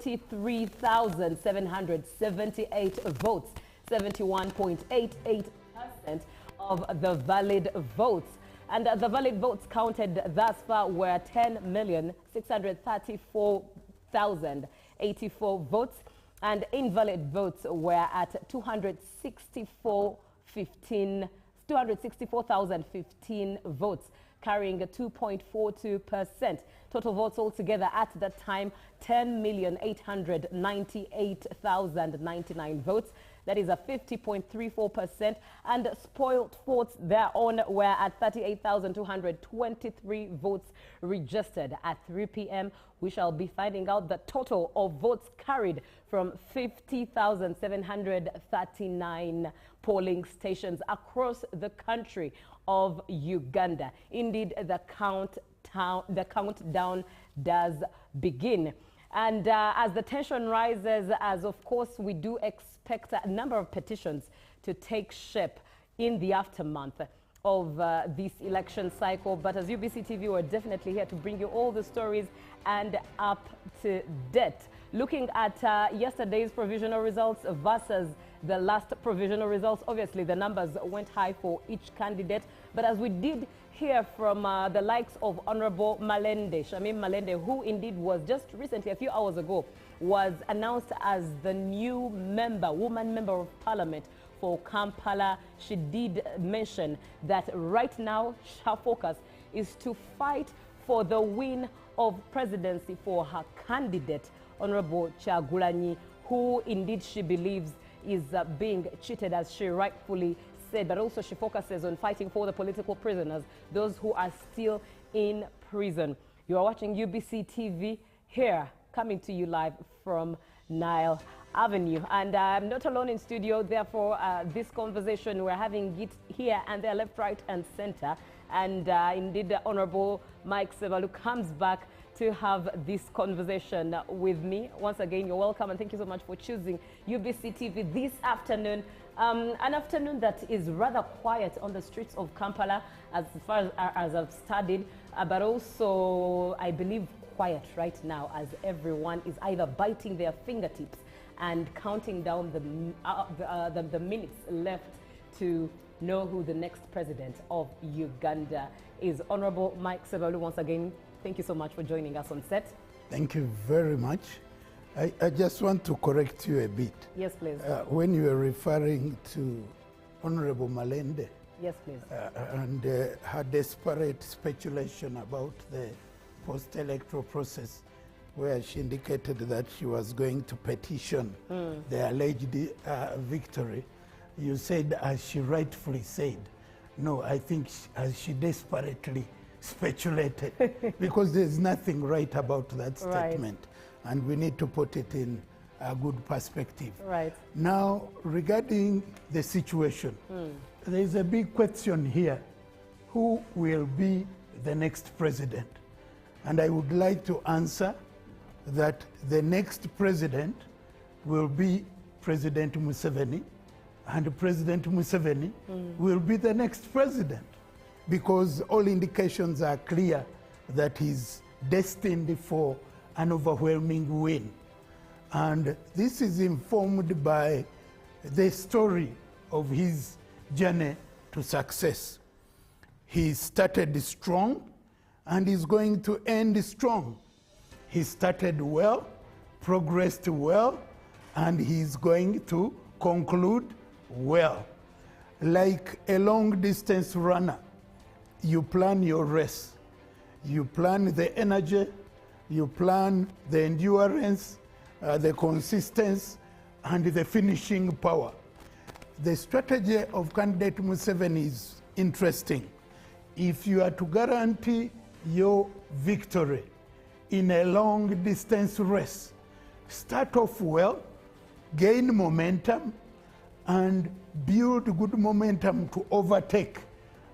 43,778 votes, 71.88% of the valid votes. And the valid votes counted thus far were 10,634,084 votes, and invalid votes were at 264,015 votes, carrying 2.42%. Total votes altogether at that time, 10,898,099 votes. That is a 50.34%. And spoiled votes thereon were at 38,223 votes registered. At 3 p.m., we shall be finding out the total of votes carried from 50,739 polling stations across the country of Uganda. Indeed, the countdown does begin. And as the tension rises, as of course we do expect a number of petitions to take shape in the aftermath of this election cycle. But as UBC TV, we're definitely here to bring you all the stories and up to date. Looking at yesterday's provisional results versus the last provisional results, obviously the numbers went high for each candidate. But as we did hear from the likes of Honorable Shamim Malende, who indeed was just recently, a few hours ago, was announced as the new woman member of parliament for Kampala. She did mention that right now her focus is to fight for the win of presidency for her candidate, Honorable Kyagulanyi, who indeed she believes is being cheated, as she rightfully said, but also she focuses on fighting for the political prisoners, those who are still in prison. You are watching UBC TV here, coming to you live from Nile Avenue. And I'm not alone in studio, therefore this conversation, we're having it here and there, left, right and center. And indeed, Honorable Mike Sebalu comes back to have this conversation with me. Once again, you're welcome and thank you so much for choosing UBC TV this afternoon. An afternoon that is rather quiet on the streets of Kampala as far as I've studied, but also I believe quiet right now as everyone is either biting their fingertips and counting down the minutes left to know who the next president of Uganda is. Honorable Mike Sebalu, once again, thank you so much for joining us on set. Thank you very much. I just want to correct you a bit. Yes, please. When you were referring to Honorable Malende, yes, please. And her desperate speculation about the post-electoral process, where she indicated that she was going to petition the alleged victory, you said, as she rightfully said, no, I think as she desperately speculated, because there's nothing right about that statement. Right. And we need to put it in a good perspective. Right. Now, regarding the situation, there is a big question here. Who will be the next president? And I would like to answer that the next president will be President Museveni, and President Museveni will be the next president, because all indications are clear that he's destined for an overwhelming win. And this is informed by the story of his journey to success. He started strong and is going to end strong. He started well, progressed well, and he's going to conclude well. Like a long distance runner, you plan your race. You plan the energy, you plan the endurance, the consistency, and the finishing power. The strategy of candidate Museveni is interesting. If you are to guarantee your victory in a long distance race, start off well, gain momentum, and build good momentum to overtake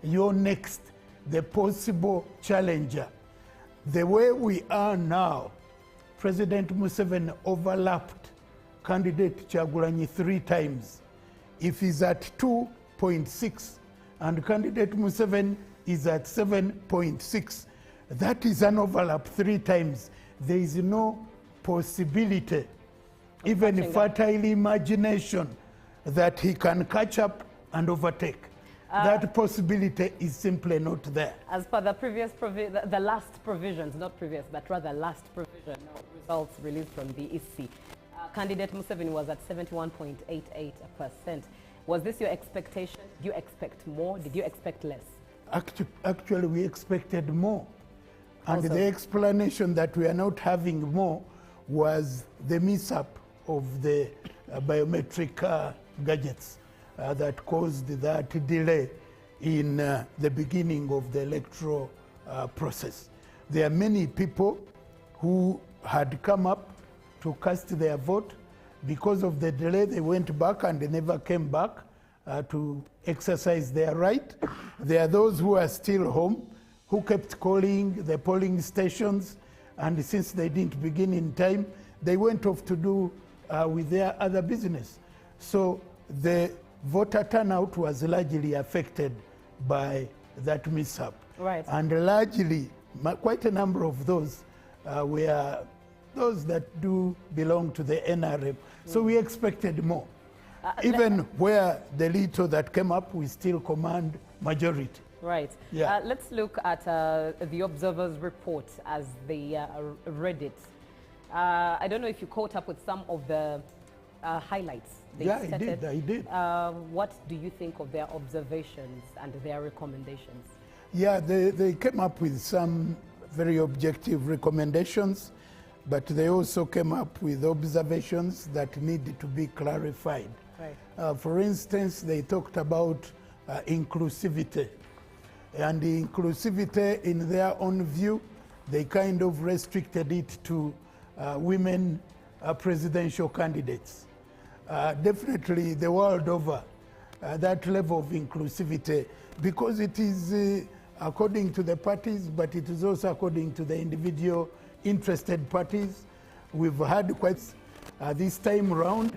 your next, the possible challenger. The way we are now, President Museveni overlapped candidate Kyagulanyi 3 times. If he's at 2.6 and candidate Museveni is at 7.6, that is an overlap 3 times. There is no possibility, even fertile imagination, that he can catch up and overtake. That possibility is simply not there. As per the previous the last provisions, not previous, but rather last provision results released from the EC, candidate Museveni was at 71.88%. Was this your expectation? Did you expect more? Did you expect less? Actually, we expected more. And Also, the explanation that we are not having more was the mishap of the biometric gadgets that caused that delay in the beginning of the electoral process. There are many people who had come up to cast their vote. Because of the delay, they went back and they never came back to exercise their right. There are those who are still home, who kept calling the polling stations, and since they didn't begin in time, they went off to do with their other business. So the voter turnout was largely affected by that mishap. Right. And largely, quite a number of those were those that do belong to the NRM. So we expected more. Even where the little that came up, we still command majority. Right. Yeah. Let's look at the Observer's report as they read it. I don't know if you caught up with some of the highlights. Yeah, I did. What do you think of their observations and their recommendations? Yeah, they came up with some very objective recommendations, but they also came up with observations that needed to be clarified. Right. For instance, they talked about inclusivity. And the inclusivity, in their own view, they kind of restricted it to women presidential candidates. Definitely the world over, that level of inclusivity, because it is according to the parties, but it is also according to the individual interested parties. We've had quite this time around,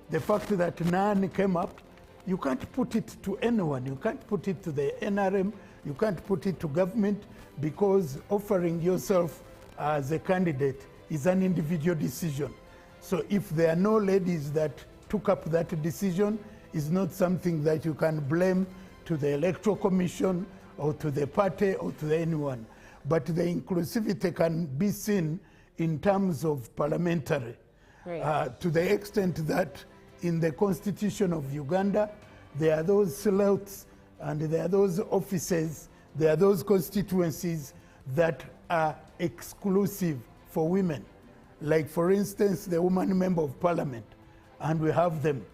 the fact that none came up, you can't put it to anyone. You can't put it to the NRM, you can't put it to government, because offering yourself as a candidate is an individual decision. So if there are no ladies that took up that decision, is not something that you can blame to the Electoral Commission or to the party or to anyone. But the inclusivity can be seen in terms of parliamentary, to the extent that in the Constitution of Uganda, there are those slots and there are those offices, there are those constituencies that are exclusive for women. Like, for instance, the woman member of parliament, and we have them.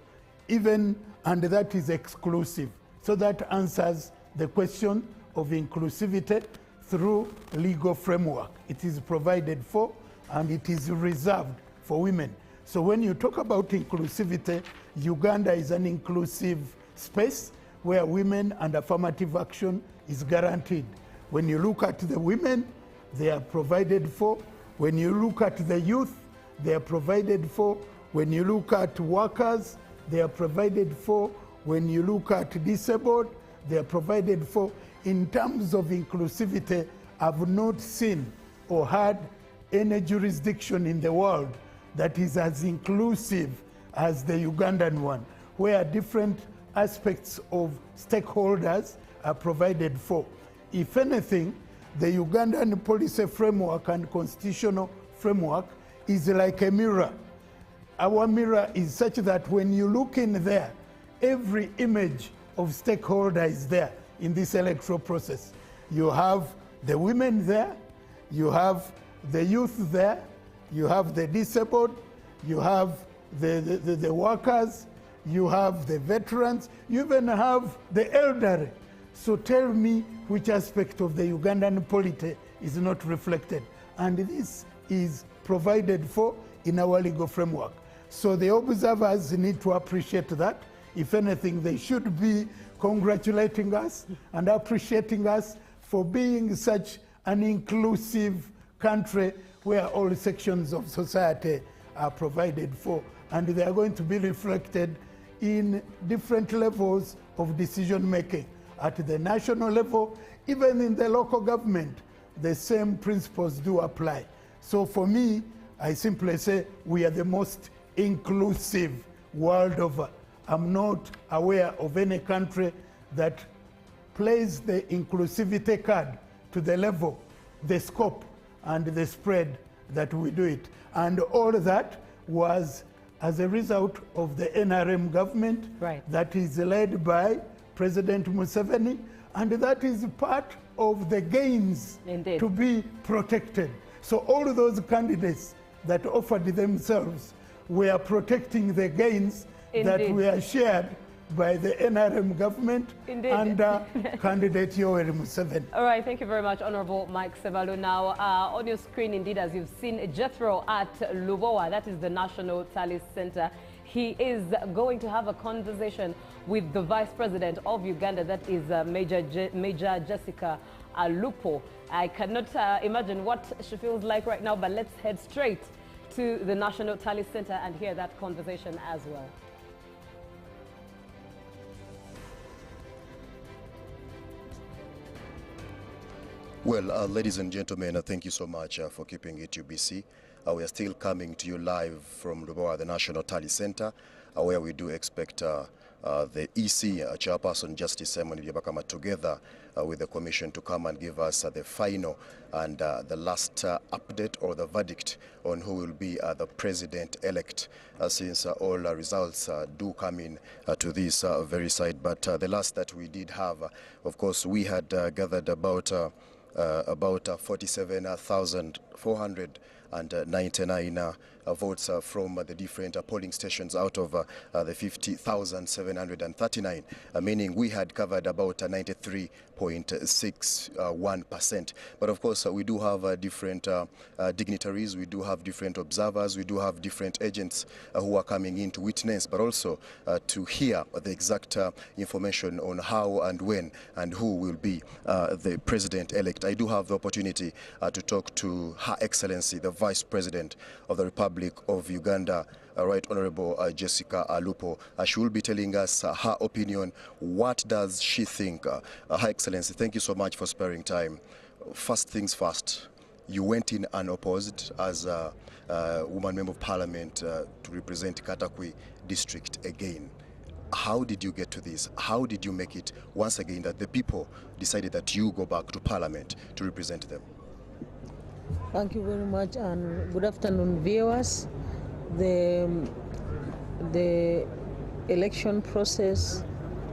Even, and that is exclusive. So that answers the question of inclusivity through legal framework. It is provided for and it is reserved for women. So when you talk about inclusivity, Uganda is an inclusive space where women and affirmative action is guaranteed. When you look at the women, they are provided for. When you look at the youth, they are provided for. When you look at workers, they are provided for. When you look at disabled, they are provided for. In terms of inclusivity, I've not seen or had any jurisdiction in the world that is as inclusive as the Ugandan one, where different aspects of stakeholders are provided for. If anything, the Ugandan policy framework and constitutional framework is like a mirror. Our mirror is such that when you look in there, every image of stakeholder is there in this electoral process. You have the women there, you have the youth there, you have the disabled, you have the workers, you have the veterans, you even have the elderly. So tell me which aspect of the Ugandan polity is not reflected. And this is provided for in our legal framework. So the observers need to appreciate that. If anything, they should be congratulating us and appreciating us for being such an inclusive country where all sections of society are provided for. And they are going to be reflected in different levels of decision making. At the national level, even in the local government, the same principles do apply. So for me, I simply say we are the most inclusive world over. I'm not aware of any country that plays the inclusivity card to the level, the scope, and the spread that we do it. And all that was as a result of the NRM government that is led by President Museveni, and that is part of the gains to be protected. So all those candidates that offered themselves were protecting the gains that were shared by the NRM government under candidate Yoweri Museveni. All right, thank you very much, Honorable Mike Sebalu. Now, on your screen, indeed, as you've seen, Jethro at Lubowa, that is the National Tally Center. He is going to have a conversation with the Vice President of Uganda, that is Major Jessica Alupo. I cannot imagine what she feels like right now, but let's head straight to the National Tally Center and hear that conversation as well. Well, ladies and gentlemen, thank you so much for keeping it UBC. We are still coming to you live from Lubowa, the National Tally Center, where we do expect the EC Chairperson Justice Simon Byabakama together with the Commission to come and give us the final and the last update or the verdict on who will be the President-elect, since all results do come in to this very side. But the last that we did have, of course, we had gathered about 47,499 votes from the different polling stations out of the 50,739, meaning we had covered about 93.61%. But of course, we do have different dignitaries, we do have different observers, we do have different agents who are coming in to witness, but also to hear the exact information on how and when and who will be the President-elect. I do have the opportunity to talk to Her Excellency, the Vice President of the Republic of Uganda, Right Honorable Jessica Alupo. She will be telling us her opinion. What does she think? Her Excellency, thank you so much for sparing time. First things first, you went in unopposed as a woman member of parliament to represent Katakwi district again. How did you get to this? How did you make it once again that the people decided that you go back to parliament to represent them? Thank you very much, and good afternoon, viewers. The election process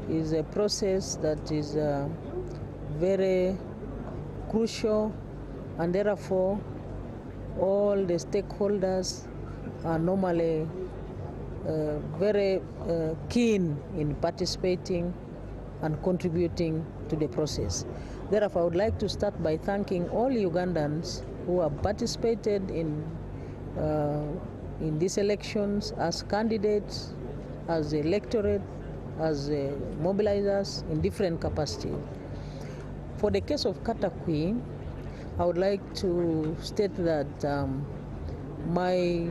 is a process that is very crucial, and therefore all the stakeholders are normally very keen in participating and contributing to the process. Therefore, I would like to start by thanking all Ugandans who have participated in these elections as candidates, as electorate, as mobilizers in different capacities. For the case of Katakwi, I would like to state that my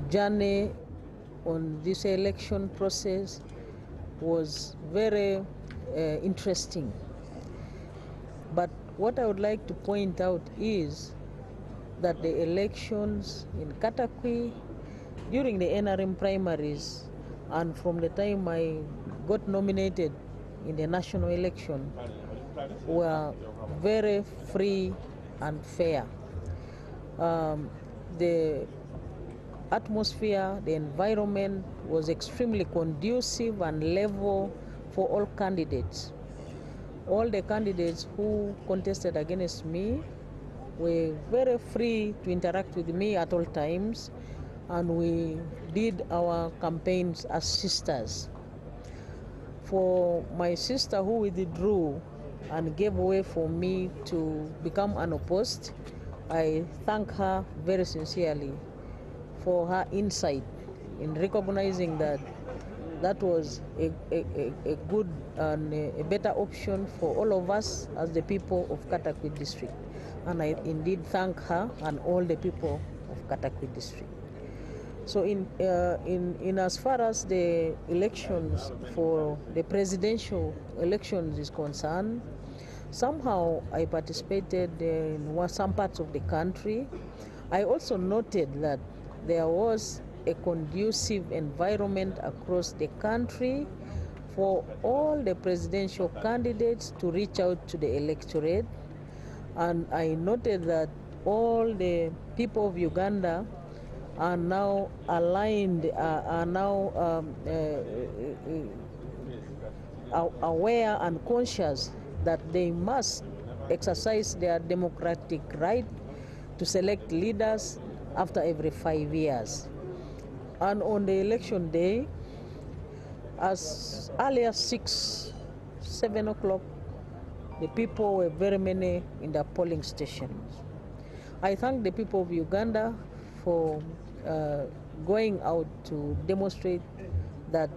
journey on this election process was very interesting. But what I would like to point out is that the elections in Katakwi during the NRM primaries and from the time I got nominated in the national election were very free and fair. The atmosphere, the environment was extremely conducive and level for all candidates. All the candidates who contested against me were very free to interact with me at all times, and we did our campaigns as sisters. For my sister who withdrew and gave way for me to become unopposed, I thank her very sincerely for her insight in recognizing that that was a good and a better option for all of us as the people of Katakwi district. And I indeed thank her and all the people of Katakwi district. So in as far as the elections for the presidential elections is concerned, Somehow I participated in some parts of the country. I also noted that there was a conducive environment across the country for all the presidential candidates to reach out to the electorate. And I noted that all the people of Uganda are now aligned, are now aware and conscious that they must exercise their democratic right to select leaders after every 5 years. And on the election day, as early as 6, 7 o'clock, the people were very many in the polling stations. I thank the people of Uganda for going out to demonstrate that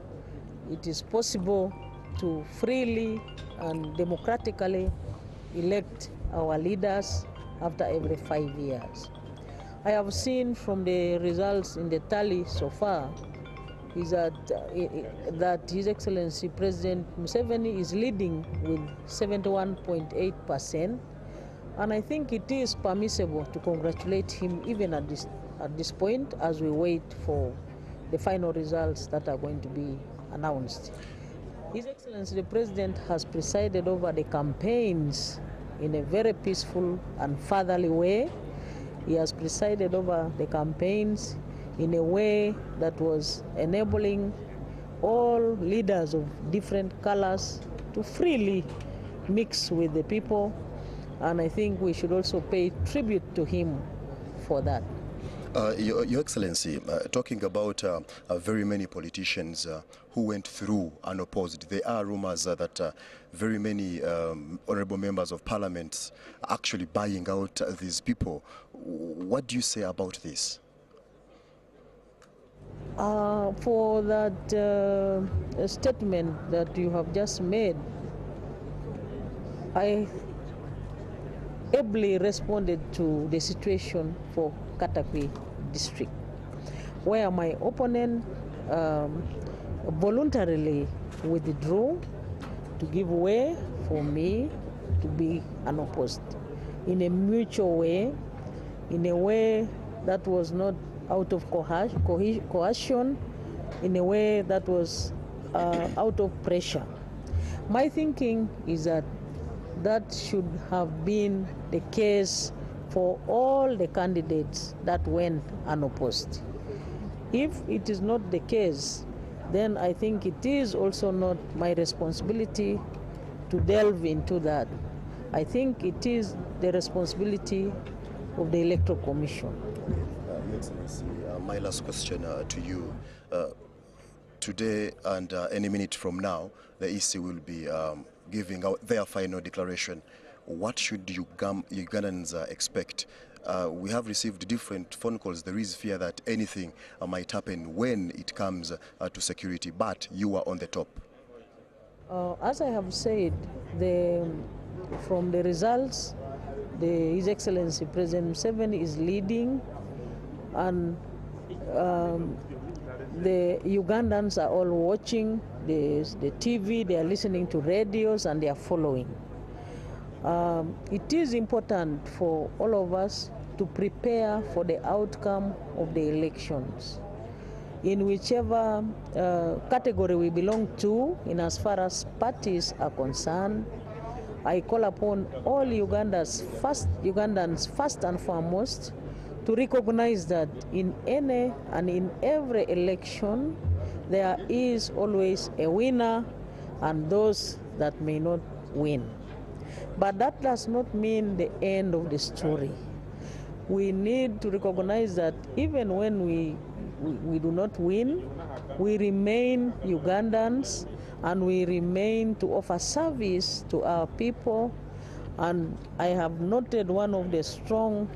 it is possible to freely and democratically elect our leaders after every 5 years. I have seen from the results in the tally so far is that His Excellency President Museveni is leading with 71.8%, and I think it is permissible to congratulate him even at this point as we wait for the final results that are going to be announced. His Excellency the President has presided over the campaigns in a very peaceful and fatherly way. He has presided over the campaigns in a way that was enabling all leaders of different colors to freely mix with the people, and I think we should also pay tribute to him for that. Your Excellency, talking about very many politicians who went through unopposed, there are rumors that very many honorable members of parliament are actually buying out these people. What do you say about this? For that statement that you have just made, I ably responded to the situation for Katakwi district, where my opponent voluntarily withdrew to give way for me to be unopposed in a mutual way, in a way that was not out of coercion, in a way that was out of pressure. My thinking is that that should have been the case for all the candidates that went unopposed. If it is not the case, then I think it is also not my responsibility to delve into that. I think it is the responsibility of the Electoral Commission. Your Excellency, my last question to you. Today and any minute from now, the EC will be giving out their final declaration. What should Ugandans expect? We have received different phone calls. There is fear that anything might happen when it comes to security, but you are on the top. As I have said, from the results, His Excellency President Museveni is leading, and the Ugandans are all watching the TV, they are listening to radios, and they are following. It is important for all of us to prepare for the outcome of the elections. In whichever category we belong to, in as far as parties are concerned, I call upon all Ugandans first and foremost to recognize that in any and in every election there is always a winner and those that may not win. But that does not mean the end of the story. We need to recognize that even when we do not win, we remain Ugandans and we remain to offer service to our people. And I have noted one of the strong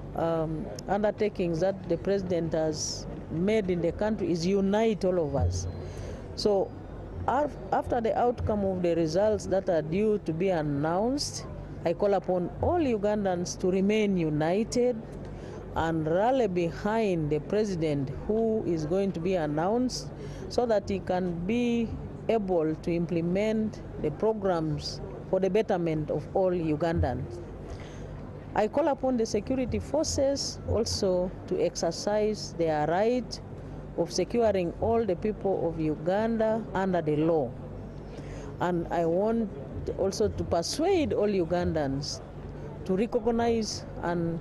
undertakings that the president has made in the country is unite all of us. So after the outcome of the results that are due to be announced, I call upon all Ugandans to remain united and rally behind the president who is going to be announced so that he can be able to implement the programs for the betterment of all Ugandans. I call upon the security forces also to exercise their right of securing all the people of Uganda under the law. And I want also to persuade all Ugandans to recognize and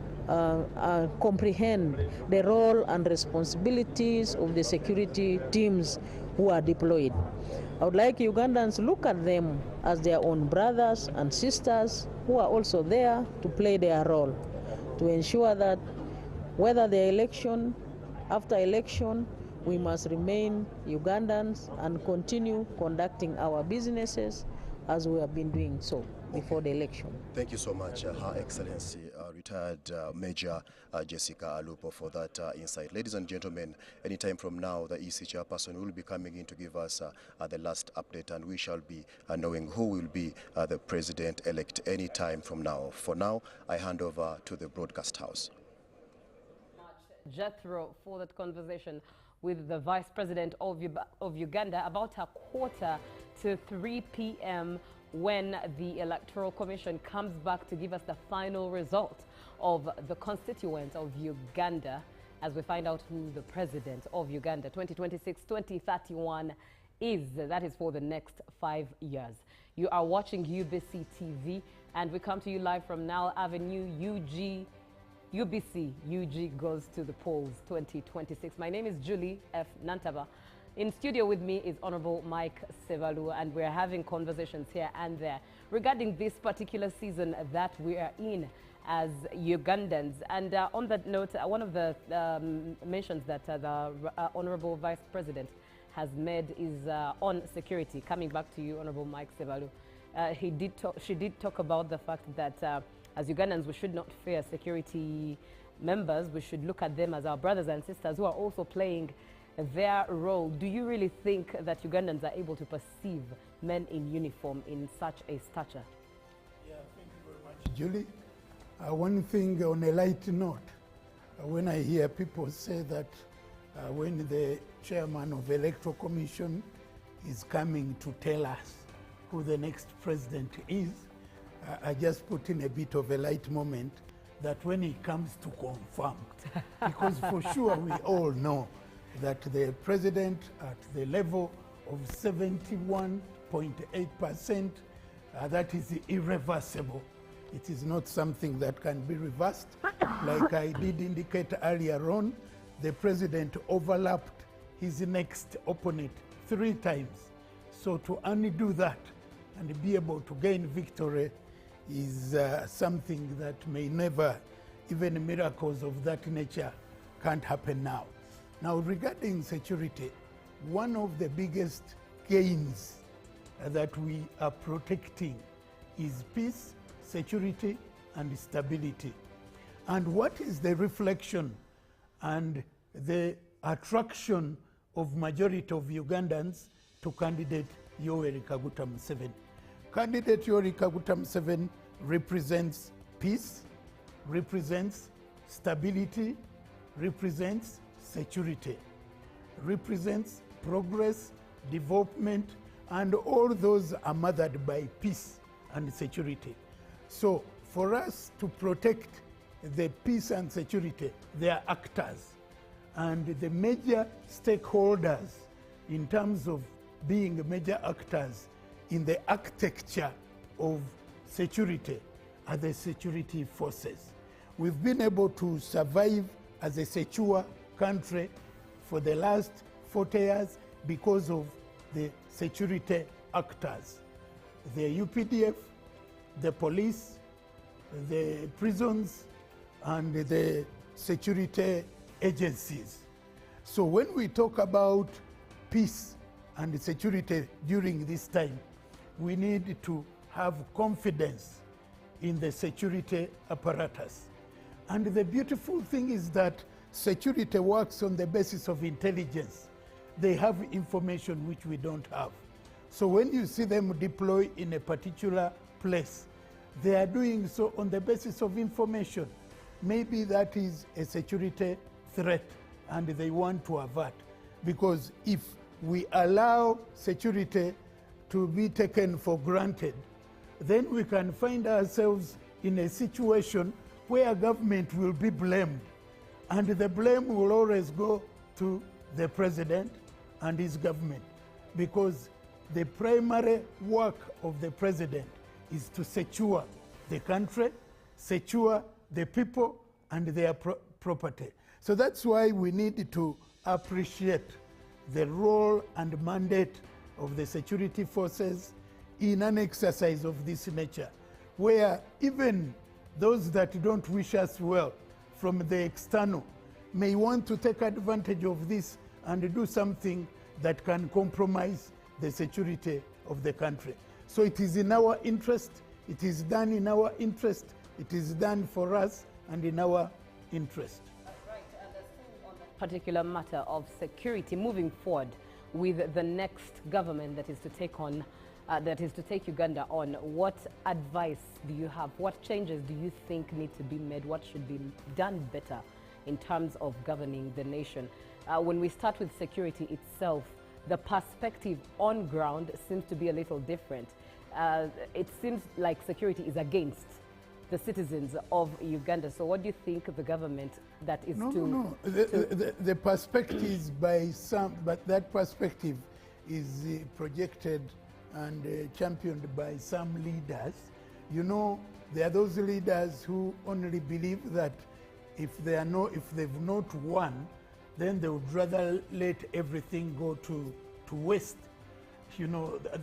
comprehend the role and responsibilities of the security teams who are deployed. I would like Ugandans to look at them as their own brothers and sisters who are also there to play their role, to ensure that whether the election, after election, we must remain Ugandans and continue conducting our businesses as we have been doing so before the election. Thank you so much, Her Excellency, retired Major Jessica Alupo, for that insight. Ladies and gentlemen, anytime from now, the EC chairperson will be coming in to give us the last update, and we shall be knowing who will be the president-elect anytime from now. For now, I hand over to the broadcast house. Jethro, for that conversation with the Vice President of Uganda about 2:45 p.m. when the Electoral Commission comes back to give us the final result of the constituents of Uganda as we find out who the President of Uganda 2026-2031 is. That is for the next 5 years. You are watching UBC TV, and we come to you live from Nile Avenue, UBC UG goes to the polls 2026. My name is Julie F. Nantaba. In studio with me is Honorable Mike Sevalu, and we're having conversations here and there regarding this particular season that we are in as Ugandans. And on that note, one of the mentions that the Honorable Vice President has made is on security. Coming back to you, Honorable Mike Sevalu. She did talk about the fact that as Ugandans, we should not fear security members. We should look at them as our brothers and sisters who are also playing their role. Do you really think that Ugandans are able to perceive men in uniform in such a stature? Yeah, thank you very much, Julie. One thing on a light note, when I hear people say that when the chairman of the Electoral Commission is coming to tell us who the next president is, I just put in a bit of a light moment that when he comes to confirm, because for sure we all know that the president at the level of 71.8%, that is irreversible. It is not something that can be reversed. Like I did indicate earlier on, the president overlapped his next opponent 3 times. So to undo that and be able to gain victory is something that may never, even miracles of that nature can't happen now. Now, regarding security, one of the biggest gains that we are protecting is peace, security, and stability. And what is the reflection and the attraction of majority of Ugandans to candidate Yoweri Kaguta Museveni? Candidate Yoweri Kaguta Museveni represents peace, represents stability, represents security, represents progress, development, and all those are mothered by peace and security. So for us to protect the peace and security, they are actors. And the major stakeholders in terms of being major actors in the architecture of security are the security forces. We've been able to survive as a secure country for the last 40 years because of the security actors. The UPDF, the police, the prisons, and the security agencies. So when we talk about peace and security during this time, we need to have confidence in the security apparatus. And the beautiful thing is that security works on the basis of intelligence. They have information which we don't have. So when you see them deploy in a particular place, they are doing so on the basis of information. Maybe that is a security threat and they want to avert. Because if we allow security to be taken for granted, then we can find ourselves in a situation where government will be blamed. And the blame will always go to the president and his government, because the primary work of the president is to secure the country, secure the people and their property. So that's why we need to appreciate the role and mandate of the security forces in an exercise of this nature, where even those that don't wish us well from the external may want to take advantage of this and do something that can compromise the security of the country. So it is in our interest, it is done in our interest, it is done for us and in our interest. Right, and still on that particular matter of security, moving forward with the next government that is to take on, that is to take Uganda on, what advice do you have? What changes do you think need to be made? What should be done better in terms of governing the nation? When we start with security itself, the perspective on ground seems to be a little different. It seems like security is against the citizens of Uganda. So what do you think the government that is the perspective is by some, but that perspective is projected and championed by some leaders. You know, there are those leaders who only believe that if they've not won, then they would rather let everything go to waste. You know,